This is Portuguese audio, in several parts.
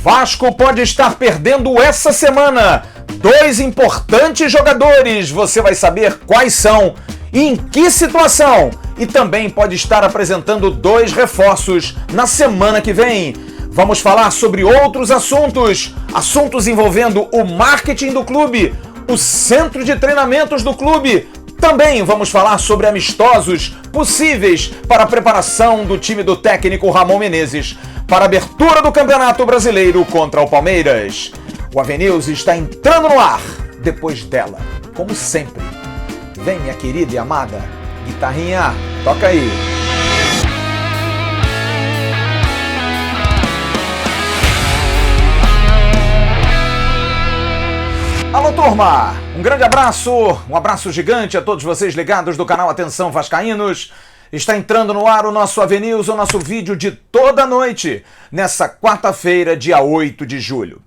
Vasco pode estar perdendo essa semana 2 importantes jogadores. Você vai saber quais são e em que situação. E também pode estar apresentando 2 reforços na semana que vem. Vamos falar sobre outros assuntos envolvendo o marketing do clube, o centro de treinamentos do clube. Também vamos falar sobre amistosos possíveis para a preparação do time do técnico Ramon Menezes para a abertura do Campeonato Brasileiro contra o Palmeiras. O AVNews está entrando no ar depois dela, como sempre. Vem, minha querida e amada, guitarrinha, toca aí. Alô, turma! Um grande abraço, um abraço gigante a todos vocês ligados do canal Atenção Vascaínos. Está entrando no ar o nosso AVNews, o nosso vídeo de toda noite, nessa quarta-feira, dia 8 de julho.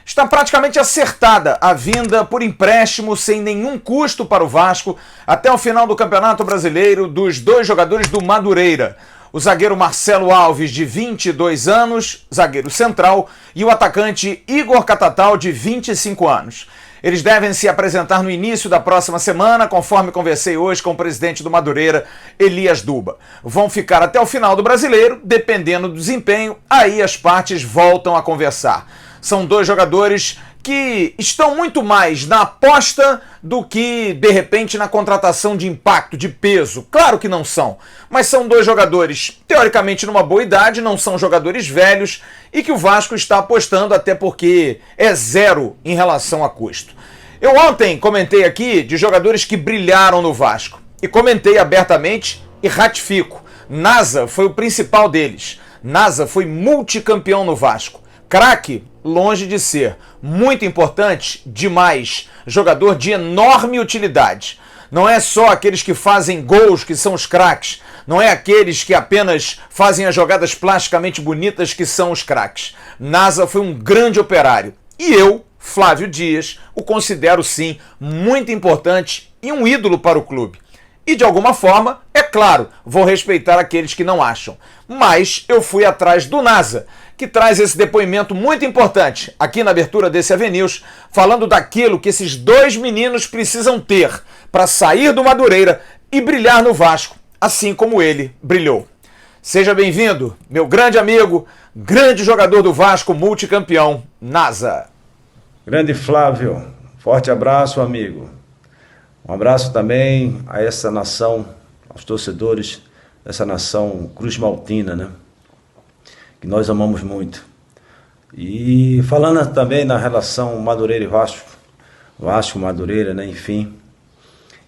Está praticamente acertada a vinda por empréstimo sem nenhum custo para o Vasco até o final do Campeonato Brasileiro dos 2 jogadores do Madureira. O zagueiro Marcelo Alves, de 22 anos, zagueiro central, e o atacante Igor Catatal, de 25 anos. Eles devem se apresentar no início da próxima semana, conforme conversei hoje com o presidente do Madureira, Elias Duba. Vão ficar até o final do Brasileiro, dependendo do desempenho, aí as partes voltam a conversar. São 2 jogadores que estão muito mais na aposta do que, de repente, na contratação de impacto, de peso. Claro que não são, mas são 2 jogadores, teoricamente, numa boa idade, não são jogadores velhos e que o Vasco está apostando, até porque é 0 em relação a custo. Eu ontem comentei aqui de jogadores que brilharam no Vasco e comentei abertamente e ratifico. Nasa foi o principal deles. Nasa foi multicampeão no Vasco. Craque, longe de ser. Muito importante, demais. Jogador de enorme utilidade. Não é só aqueles que fazem gols que são os craques. Não é aqueles que apenas fazem as jogadas plasticamente bonitas que são os craques. Nasa foi um grande operário. E eu, Flávio Dias, o considero sim muito importante e um ídolo para o clube. E de alguma forma, é claro, vou respeitar aqueles que não acham. Mas eu fui atrás do Nasa, que traz esse depoimento muito importante aqui na abertura desse AVNews, falando daquilo que esses 2 meninos precisam ter para sair do Madureira e brilhar no Vasco, assim como ele brilhou. Seja bem-vindo, meu grande amigo, grande jogador do Vasco, multicampeão, Nasa. Grande Flávio, forte abraço, amigo. Um abraço também a essa nação, aos torcedores dessa nação Cruz Maltina, né? Que nós amamos muito. E falando também na relação Madureira e Vasco, Vasco, Madureira, né? Enfim,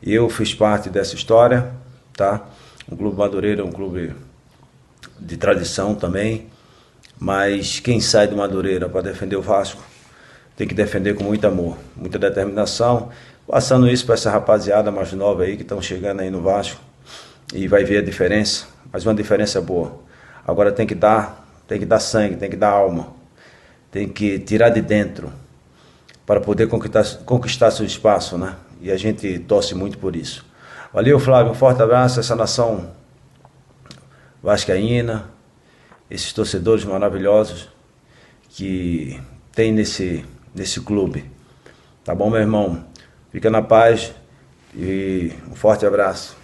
eu fiz parte dessa história, tá? O Clube Madureira é um clube de tradição também, mas quem sai do Madureira para defender o Vasco tem que defender com muito amor, muita determinação, passando isso para essa rapaziada mais nova aí que estão chegando aí no Vasco e vai ver a diferença, mas uma diferença boa. Agora tem que dar sangue, tem que dar alma, tem que tirar de dentro para poder conquistar seu espaço, né? E a gente torce muito por isso. Valeu, Flávio, um forte abraço a essa nação vascaína, esses torcedores maravilhosos que tem nesse clube. Tá bom, meu irmão? Fica na paz e um forte abraço.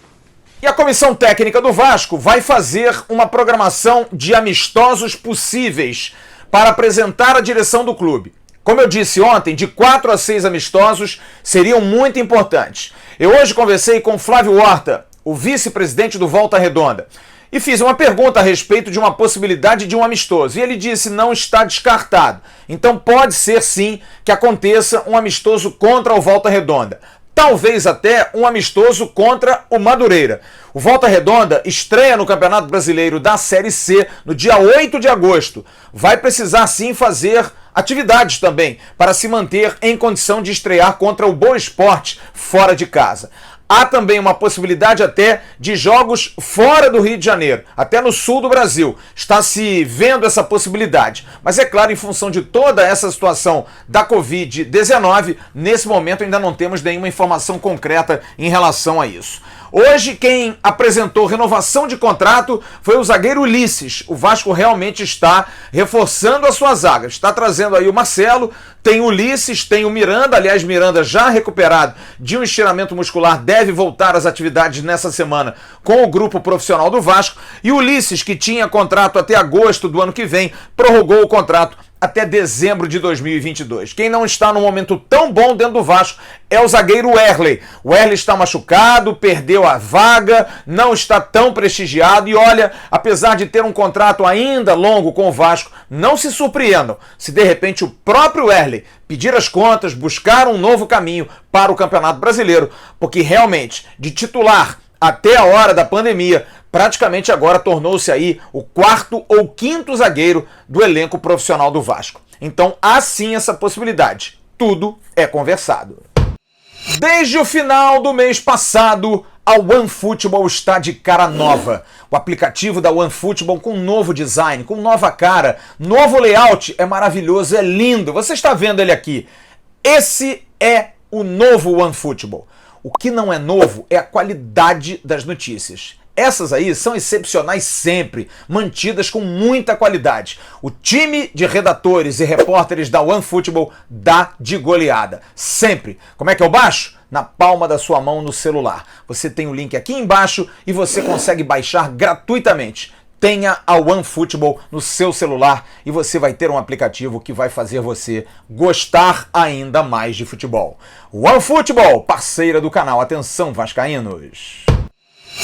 E a comissão técnica do Vasco vai fazer uma programação de amistosos possíveis para apresentar a direção do clube. Como eu disse ontem, de 4 a 6 amistosos seriam muito importantes. Eu hoje conversei com Flávio Horta, o vice-presidente do Volta Redonda, e fiz uma pergunta a respeito de uma possibilidade de um amistoso. E ele disse não está descartado. Então pode ser sim que aconteça um amistoso contra o Volta Redonda. Talvez até um amistoso contra o Madureira. O Volta Redonda estreia no Campeonato Brasileiro da Série C no dia 8 de agosto. Vai precisar sim fazer atividades também para se manter em condição de estrear contra o Boa Esporte fora de casa. Há também uma possibilidade até de jogos fora do Rio de Janeiro, até no sul do Brasil. Está se vendo essa possibilidade. Mas é claro, em função de toda essa situação da Covid-19, nesse momento ainda não temos nenhuma informação concreta em relação a isso. Hoje quem apresentou renovação de contrato foi o zagueiro Ulisses. O Vasco realmente está reforçando a sua zaga. Está trazendo aí o Marcelo, tem o Ulisses, tem o Miranda. Aliás, Miranda já recuperado de um estiramento muscular, deve voltar às atividades nessa semana com o grupo profissional do Vasco. E o Ulisses, que tinha contrato até agosto do ano que vem, prorrogou o contrato até dezembro de 2022. Quem não está num momento tão bom dentro do Vasco é o zagueiro Wehrley. O Wehrley está machucado, perdeu a vaga, não está tão prestigiado e olha, apesar de ter um contrato ainda longo com o Vasco, não se surpreendam se de repente o próprio Wehrley pedir as contas, buscar um novo caminho para o Campeonato Brasileiro, porque realmente, de titular até a hora da pandemia, praticamente agora tornou-se aí o quarto ou quinto zagueiro do elenco profissional do Vasco. Então há sim essa possibilidade. Tudo é conversado. Desde o final do mês passado, a OneFootball está de cara nova. O aplicativo da OneFootball com novo design, com nova cara, novo layout, é maravilhoso, é lindo. Você está vendo ele aqui. Esse é o novo OneFootball. O que não é novo é a qualidade das notícias. Essas aí são excepcionais sempre, mantidas com muita qualidade. O time de redatores e repórteres da OneFootball dá de goleada. Sempre. Como é que eu baixo? Na palma da sua mão no celular. Você tem o link aqui embaixo e você consegue baixar gratuitamente. Tenha a OneFootball no seu celular e você vai ter um aplicativo que vai fazer você gostar ainda mais de futebol. OneFootball, parceira do canal Atenção Vascaínos.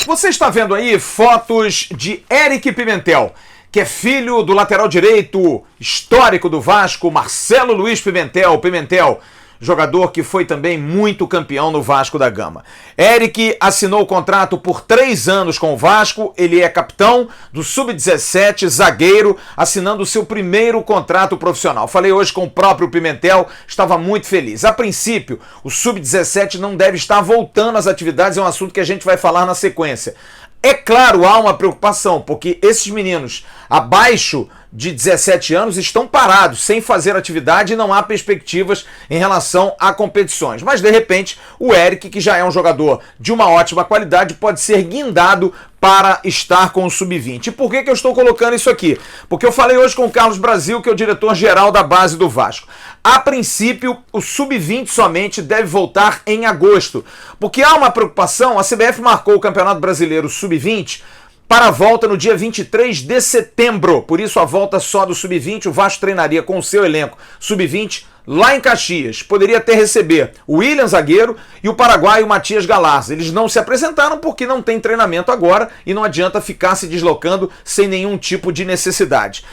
Você está vendo aí fotos de Eric Pimentel, que é filho do lateral direito histórico do Vasco, Marcelo Luiz Pimentel. Pimentel, jogador que foi também muito campeão no Vasco da Gama. Eric assinou o contrato por 3 anos com o Vasco, ele é capitão do Sub-17, zagueiro, assinando o seu primeiro contrato profissional. Falei hoje com o próprio Pimentel, estava muito feliz. A princípio, o Sub-17 não deve estar voltando às atividades, é um assunto que a gente vai falar na sequência. É claro, há uma preocupação, porque esses meninos abaixo de 17 anos estão parados, sem fazer atividade e não há perspectivas em relação a competições. Mas, de repente, o Eric, que já é um jogador de uma ótima qualidade, pode ser guindado para estar com o Sub-20. E por que eu estou colocando isso aqui? Porque eu falei hoje com o Carlos Brasil, que é o diretor-geral da base do Vasco. A princípio, o Sub-20 somente deve voltar em agosto, porque há uma preocupação, a CBF marcou o Campeonato Brasileiro Sub-20 para a volta no dia 23 de setembro. Por isso, a volta só do Sub-20, o Vasco treinaria com o seu elenco Sub-20 lá em Caxias. Poderia até receber o William, zagueiro, e o paraguaio Matias Galarza. Eles não se apresentaram porque não tem treinamento agora e não adianta ficar se deslocando sem nenhum tipo de necessidade.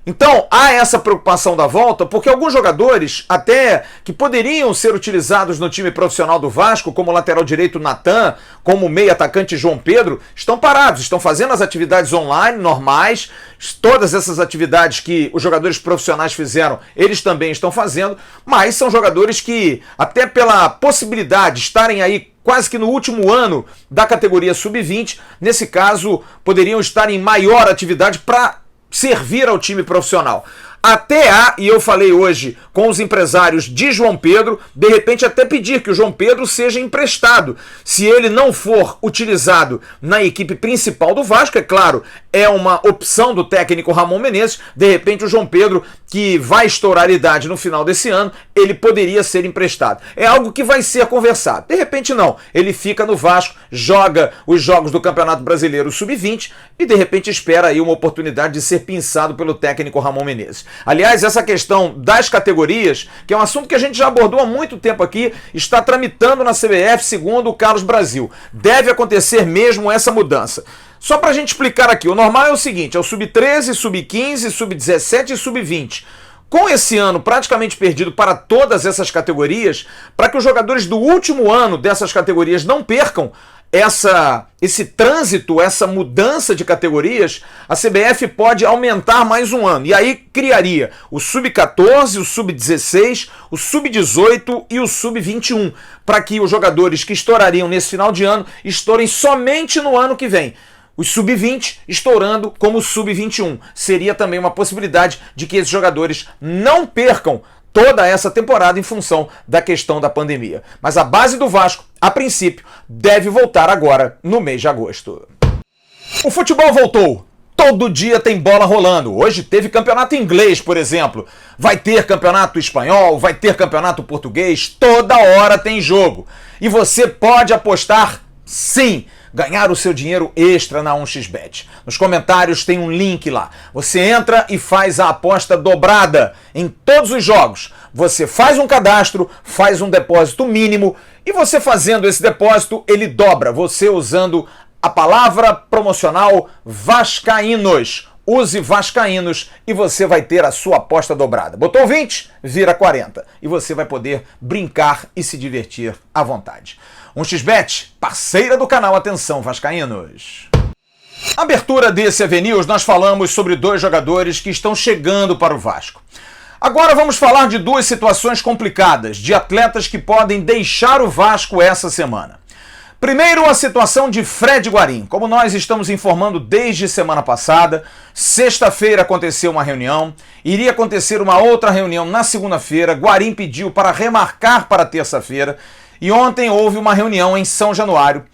Então, há essa preocupação da volta, porque alguns jogadores, até que poderiam ser utilizados no time profissional do Vasco, como o lateral direito Natan, como o meio atacante João Pedro, estão parados, estão fazendo as atividades online, normais, todas essas atividades que os jogadores profissionais fizeram, eles também estão fazendo, mas são jogadores que, até pela possibilidade de estarem aí quase que no último ano da categoria Sub-20, nesse caso, poderiam estar em maior atividade para servir ao time profissional. Até há, e eu falei hoje com os empresários de João Pedro, de repente até pedir que o João Pedro seja emprestado. Se ele não for utilizado na equipe principal do Vasco, é claro, é uma opção do técnico Ramon Menezes, de repente o João Pedro, que vai estourar idade no final desse ano, ele poderia ser emprestado. É algo que vai ser conversado. De repente não, ele fica no Vasco, joga os jogos do Campeonato Brasileiro Sub-20 e de repente espera aí uma oportunidade de ser pinçado pelo técnico Ramon Menezes. Aliás, essa questão das categorias, que é um assunto que a gente já abordou há muito tempo aqui, está tramitando na CBF, segundo o Carlos Brasil. Deve acontecer mesmo essa mudança. Só para a gente explicar aqui, o normal é o seguinte, é o Sub-13, Sub-15, Sub-17 e Sub-20. Com esse ano praticamente perdido para todas essas categorias, para que os jogadores do último ano dessas categorias não percam, esse trânsito, essa mudança de categorias, a CBF pode aumentar mais um ano. E aí criaria o Sub-14, o Sub-16, o Sub-18 e o Sub-21, para que os jogadores que estourariam nesse final de ano estourem somente no ano que vem. Os Sub-20 estourando como Sub-21. Seria também uma possibilidade de que esses jogadores não percam toda essa temporada em função da questão da pandemia. Mas a base do Vasco, a princípio, deve voltar agora no mês de agosto. O futebol voltou. Todo dia tem bola rolando. Hoje teve campeonato inglês, por exemplo. Vai ter campeonato espanhol, vai ter campeonato português. Toda hora tem jogo. E você pode apostar, sim, ganhar o seu dinheiro extra na 1xBet. Nos comentários tem um link lá. Você entra e faz a aposta dobrada em todos os jogos. Você faz um cadastro, faz um depósito mínimo e você fazendo esse depósito, ele dobra. Você usando a palavra promocional Vascaínos. Use Vascaínos e você vai ter a sua aposta dobrada. Botou 20, vira 40. E você vai poder brincar e se divertir à vontade. 1xBet, parceira do canal Atenção Vascaínos. Na abertura desse AVNews, nós falamos sobre dois jogadores que estão chegando para o Vasco. Agora vamos falar de duas situações complicadas, de atletas que podem deixar o Vasco essa semana. Primeiro, a situação de Fred Guarim. Como nós estamos informando desde semana passada, sexta-feira aconteceu uma reunião, iria acontecer uma outra reunião na segunda-feira, Guarim pediu para remarcar para terça-feira, e ontem houve uma reunião em São Januário,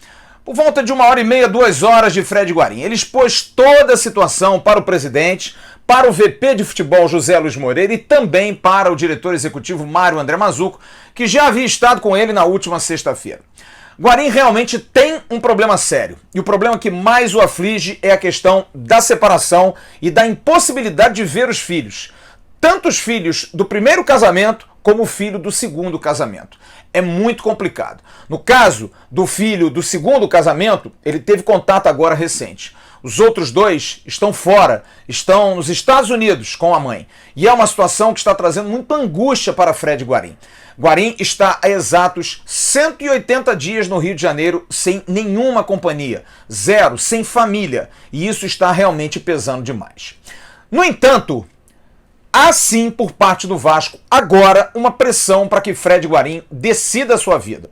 por volta de 1h30, 2 horas de Fred Guarim. Ele expôs toda a situação para o presidente, para o VP de futebol José Luiz Moreira e também para o diretor executivo Mário André Mazzuco, que já havia estado com ele na última sexta-feira. Guarim realmente tem um problema sério. E o problema que mais o aflige é a questão da separação e da impossibilidade de ver os filhos. Tanto os filhos do primeiro casamento como o filho do segundo casamento. É muito complicado. No caso do filho do segundo casamento, ele teve contato agora recente. Os outros dois estão fora, estão nos Estados Unidos com a mãe. E é uma situação que está trazendo muita angústia para Fred Guarim. Guarim está há exatos 180 dias no Rio de Janeiro sem nenhuma companhia, zero, sem família. E isso está realmente pesando demais. No entanto, há sim, por parte do Vasco, agora uma pressão para que Fred Guarim decida a sua vida.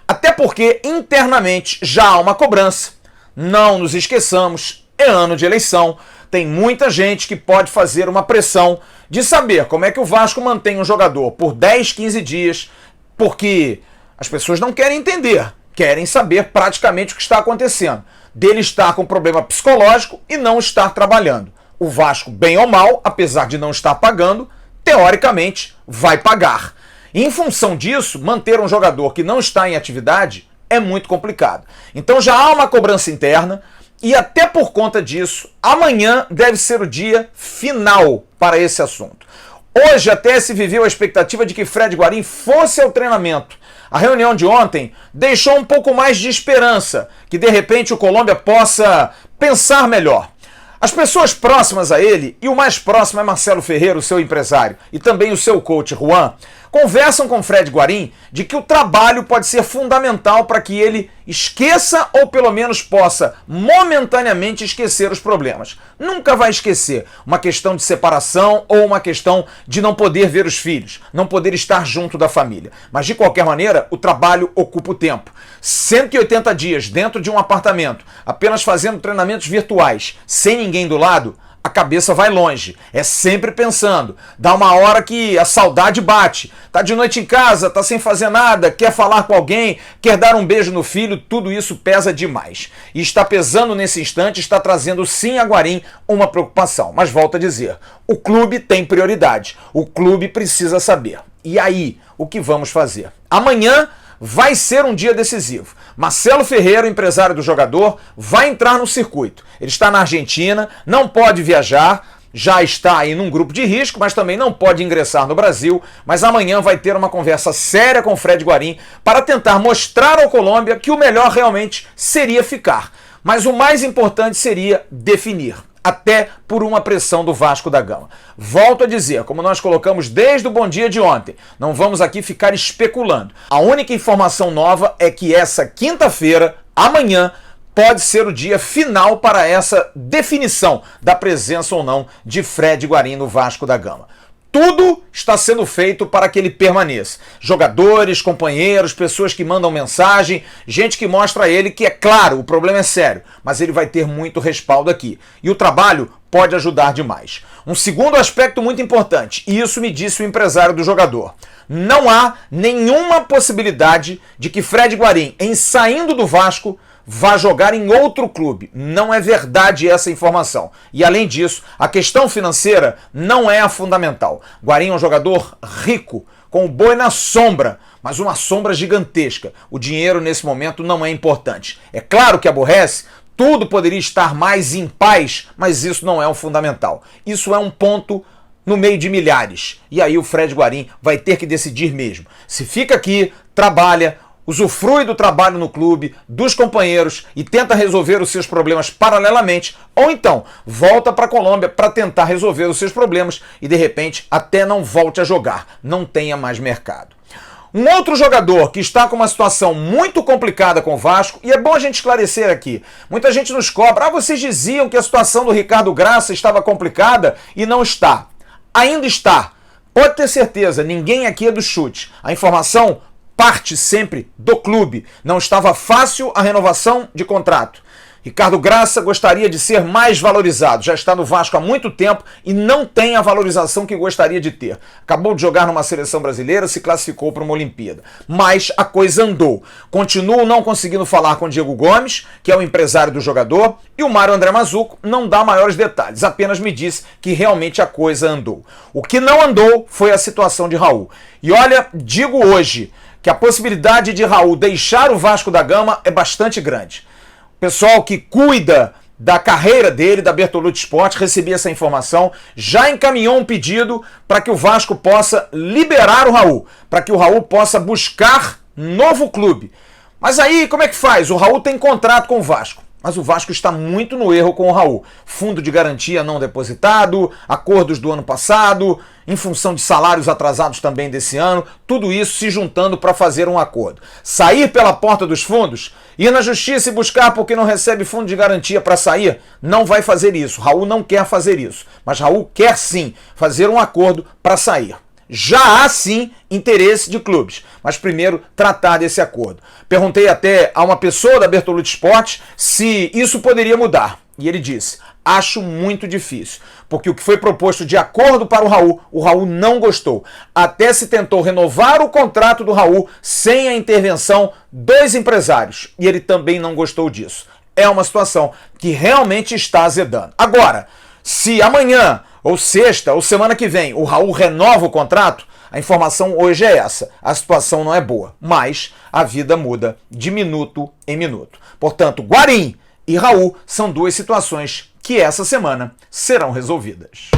Até porque, internamente, já há uma cobrança. Não nos esqueçamos, é ano de eleição. Tem muita gente que pode fazer uma pressão de saber como é que o Vasco mantém um jogador por 10, 15 dias, porque as pessoas não querem entender, querem saber praticamente o que está acontecendo. Dele estar com problema psicológico e não estar trabalhando. O Vasco, bem ou mal, apesar de não estar pagando, teoricamente vai pagar. E, em função disso, manter um jogador que não está em atividade é muito complicado. Então já há uma cobrança interna e até por conta disso, amanhã deve ser o dia final para esse assunto. Hoje até se viveu a expectativa de que Fred Guarim fosse ao treinamento. A reunião de ontem deixou um pouco mais de esperança que de repente o Colômbia possa pensar melhor. As pessoas próximas a ele, e o mais próximo é Marcelo Ferreira, o seu empresário, e também o seu coach Juan, conversam com Fred Guarim de que o trabalho pode ser fundamental para que ele esqueça ou pelo menos possa momentaneamente esquecer os problemas. Nunca vai esquecer uma questão de separação ou uma questão de não poder ver os filhos, não poder estar junto da família. Mas de qualquer maneira, o trabalho ocupa o tempo. 180 dias dentro de um apartamento, apenas fazendo treinamentos virtuais, sem ninguém do lado, a cabeça vai longe. É sempre pensando. Dá uma hora que a saudade bate. Tá de noite em casa, tá sem fazer nada, quer falar com alguém, quer dar um beijo no filho, tudo isso pesa demais. E está pesando nesse instante, está trazendo sim a Guarim uma preocupação. Mas volto a dizer, o clube tem prioridade. O clube precisa saber. E aí, o que vamos fazer? Amanhã vai ser um dia decisivo. Marcelo Ferreira, empresário do jogador, vai entrar no circuito. Ele está na Argentina, não pode viajar, já está aí num grupo de risco, mas também não pode ingressar no Brasil. Mas amanhã vai ter uma conversa séria com Fred Guarim para tentar mostrar ao Colômbia que o melhor realmente seria ficar. Mas o mais importante seria definir, até por uma pressão do Vasco da Gama. Volto a dizer, como nós colocamos desde o Bom Dia de ontem, não vamos aqui ficar especulando. A única informação nova é que essa quinta-feira, amanhã pode ser o dia final para essa definição da presença ou não de Fred Guarim no Vasco da Gama. Tudo está sendo feito para que ele permaneça. Jogadores, companheiros, pessoas que mandam mensagem, gente que mostra a ele que, é claro, o problema é sério, mas ele vai ter muito respaldo aqui. E o trabalho pode ajudar demais. Um segundo aspecto muito importante, e isso me disse o empresário do jogador. Não há nenhuma possibilidade de que Fred Guarim, em saindo do Vasco, vá jogar em outro clube. Não é verdade essa informação. E além disso, a questão financeira não é a fundamental. Guarim é um jogador rico, com o boi na sombra, mas uma sombra gigantesca. O dinheiro nesse momento não é importante. É claro que aborrece, tudo poderia estar mais em paz, mas isso não é o fundamental. Isso é um ponto no meio de milhares. E aí o Fred Guarim vai ter que decidir mesmo. Se fica aqui, trabalha, usufrui do trabalho no clube, dos companheiros e tenta resolver os seus problemas paralelamente, ou então volta para a Colômbia para tentar resolver os seus problemas e de repente até não volte a jogar, não tenha mais mercado. Um outro jogador que está com uma situação muito complicada com o Vasco, e é bom a gente esclarecer aqui, muita gente nos cobra, vocês diziam que a situação do Ricardo Graça estava complicada e não está. Ainda está. Pode ter certeza, ninguém aqui é do chute. A informação parte sempre do clube. Não estava fácil a renovação de contrato. Ricardo Graça gostaria de ser mais valorizado. Já está no Vasco há muito tempo e não tem a valorização que gostaria de ter. Acabou de jogar numa seleção brasileira, se classificou para uma Olimpíada. Mas a coisa andou. Continuo não conseguindo falar com o Diego Gomes, que é o empresário do jogador, e o Mário André Mazzuco não dá maiores detalhes, apenas me disse que realmente a coisa andou. O que não andou foi a situação de Raul. E olha, digo hoje que a possibilidade de Raul deixar o Vasco da Gama é bastante grande. O pessoal que cuida da carreira dele, da Bertolucci Sport, recebi essa informação, já encaminhou um pedido para que o Vasco possa liberar o Raul, para que o Raul possa buscar novo clube. Mas aí, como é que faz? O Raul tem contrato com o Vasco. Mas o Vasco está muito no erro com o Raul. Fundo de garantia não depositado, acordos do ano passado, em função de salários atrasados também desse ano, tudo isso se juntando para fazer um acordo. Sair pela porta dos fundos, ir na justiça e buscar porque não recebe fundo de garantia para sair, não vai fazer isso. Raul não quer fazer isso, mas Raul quer sim fazer um acordo para sair. Já há sim interesse de clubes, mas primeiro tratar desse acordo. Perguntei até a uma pessoa da Bertolucci Sport se isso poderia mudar. E ele disse, acho muito difícil, porque o que foi proposto de acordo para o Raul não gostou. Até se tentou renovar o contrato do Raul sem a intervenção dos empresários, e ele também não gostou disso. É uma situação que realmente está azedando. Agora, se amanhã, ou sexta, ou semana que vem, o Raul renova o contrato, a informação hoje é essa. A situação não é boa, mas a vida muda de minuto em minuto. Portanto, Guarim e Raul são duas situações que essa semana serão resolvidas.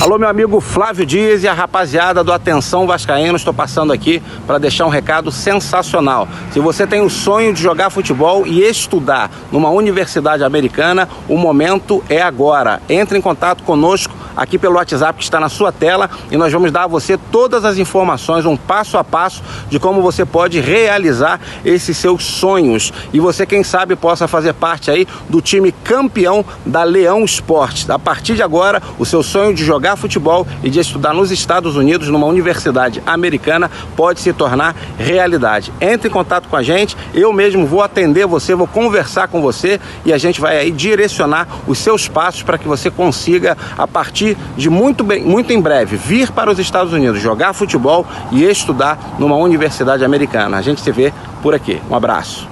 Alô, meu amigo Flávio Dias e a rapaziada do Atenção Vascaíno, estou passando aqui para deixar um recado sensacional. Se você tem o sonho de jogar futebol e estudar numa universidade americana, o momento é agora. Entre em contato conosco aqui pelo WhatsApp que está na sua tela e nós vamos dar a você todas as informações, um passo a passo de como você pode realizar esses seus sonhos. E você, quem sabe, possa fazer parte aí do time campeão da Leão Sport. A partir de agora, o seu sonho de jogar futebol e de estudar nos Estados Unidos, numa universidade americana, pode se tornar realidade. Entre em contato com a gente, eu mesmo vou atender você, vou conversar com você e a gente vai aí direcionar os seus passos para que você consiga, a partir de muito em breve, vir para os Estados Unidos, jogar futebol e estudar numa universidade americana. A gente se vê por aqui. Um abraço.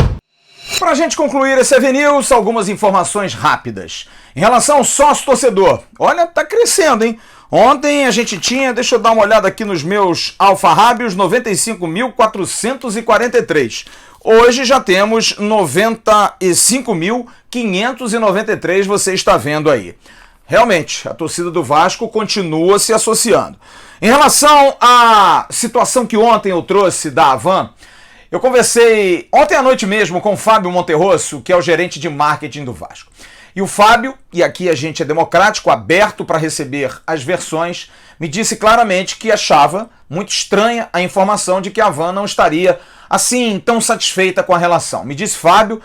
Para a gente concluir esse AVNews, algumas informações rápidas. Em relação ao sócio-torcedor, olha, tá crescendo, hein? Ontem a gente tinha, deixa eu dar uma olhada aqui nos meus alfarrábios, 95.443. Hoje já temos 95.593, você está vendo aí. Realmente, a torcida do Vasco continua se associando. Em relação à situação que ontem eu trouxe da Havan, eu conversei ontem à noite mesmo com o Fábio Monterrosso, que é o gerente de marketing do Vasco. E o Fábio, e aqui a gente é democrático, aberto para receber as versões, me disse claramente que achava muito estranha a informação de que a Havan não estaria assim tão satisfeita com a relação. Me disse Fábio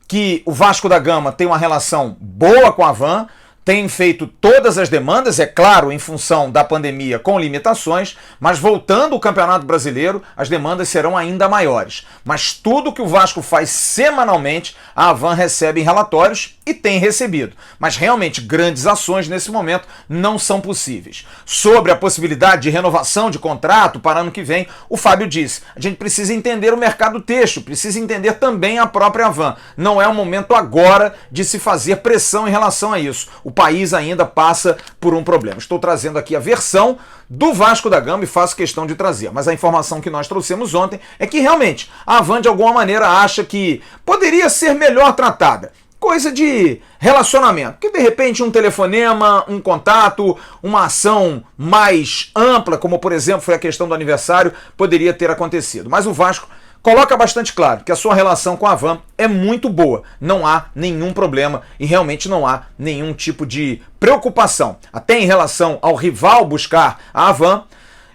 que o Vasco da Gama tem uma relação boa com a Havan, tem feito todas as demandas, é claro, em função da pandemia com limitações, mas voltando ao Campeonato Brasileiro, as demandas serão ainda maiores. Mas tudo que o Vasco faz semanalmente, a Havan recebe em relatórios e tem recebido. Mas realmente grandes ações nesse momento não são possíveis. Sobre a possibilidade de renovação de contrato para ano que vem, o Fábio disse, a gente precisa entender o mercado têxtil, precisa entender também a própria Havan. Não é o momento agora de se fazer pressão em relação a isso. O país ainda passa por um problema. Estou trazendo aqui a versão do Vasco da Gama e faço questão de trazer. Mas a informação que nós trouxemos ontem é que realmente a Havan de alguma maneira acha que poderia ser melhor tratada. Coisa de relacionamento, que de repente um telefonema, um contato, uma ação mais ampla, como por exemplo foi a questão do aniversário, poderia ter acontecido. Mas o Vasco coloca bastante claro que a sua relação com a Havan é muito boa, não há nenhum problema e realmente não há nenhum tipo de preocupação. Até em relação ao rival buscar a Havan,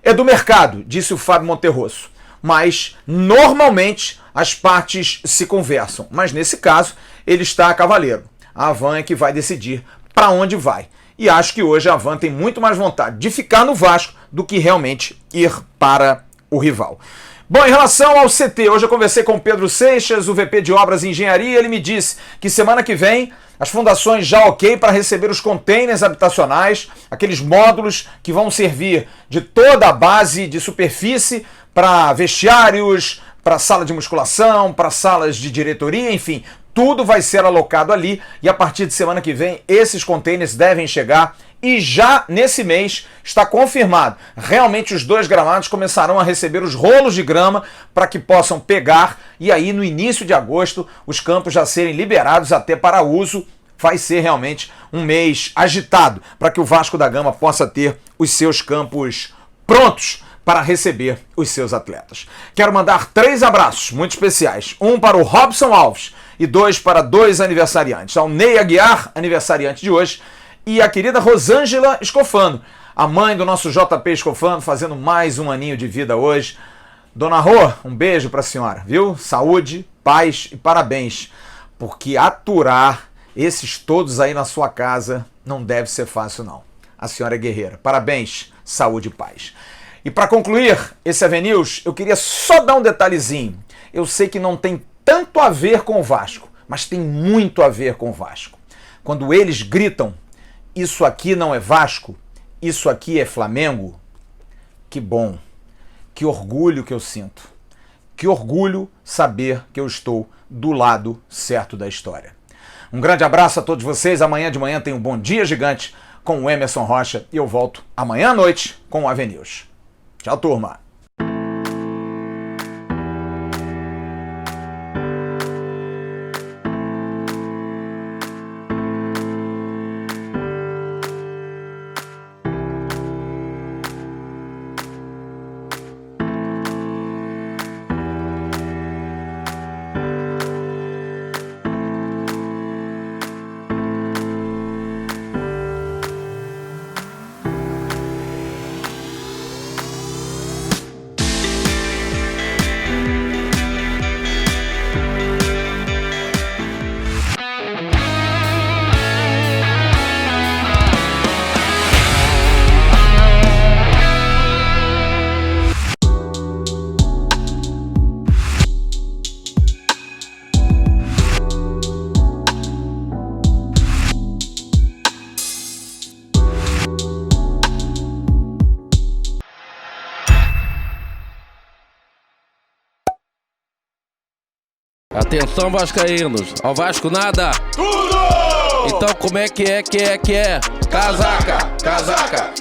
é do mercado, disse o Fábio Monterroso. Mas normalmente as partes se conversam, mas nesse caso ele está a cavaleiro. A Havan é que vai decidir para onde vai. E acho que hoje a Havan tem muito mais vontade de ficar no Vasco do que realmente ir para o rival. Bom, em relação ao CT, hoje eu conversei com o Pedro Seixas, o VP de Obras e Engenharia, ele me disse que semana que vem as fundações já ok para receber os containers habitacionais, aqueles módulos que vão servir de toda a base de superfície para vestiários, para sala de musculação, para salas de diretoria, enfim, tudo vai ser alocado ali e a partir de semana que vem esses containers devem chegar e já nesse mês está confirmado. Realmente os 2 gramados começarão a receber os rolos de grama para que possam pegar e aí no início de agosto os campos já serem liberados até para uso. Vai ser realmente um mês agitado para que o Vasco da Gama possa ter os seus campos prontos para receber os seus atletas. Quero mandar 3 abraços muito especiais. Um para o Robson Alves e 2 para 2 aniversariantes. Ao Ney Aguiar, aniversariante de hoje, e a querida Rosângela Escofano, a mãe do nosso JP Escofano, fazendo mais um aninho de vida hoje. Dona Rô, um beijo para a senhora, viu? Saúde, paz e parabéns, porque aturar esses todos aí na sua casa não deve ser fácil não. A senhora é guerreira. Parabéns, saúde e paz. E para concluir esse AVNews, eu queria só dar um detalhezinho. Eu sei que não tem tanto a ver com o Vasco, mas tem muito a ver com o Vasco. Quando eles gritam, isso aqui não é Vasco, isso aqui é Flamengo, que bom, que orgulho que eu sinto. Que orgulho saber que eu estou do lado certo da história. Um grande abraço a todos vocês. Amanhã de manhã tem um Bom Dia Gigante com o Emerson Rocha e eu volto amanhã à noite com o AVNews. Tchau, turma! Atenção, vascaínos, ao Vasco nada! Tudo! Então como é que é? Casaca!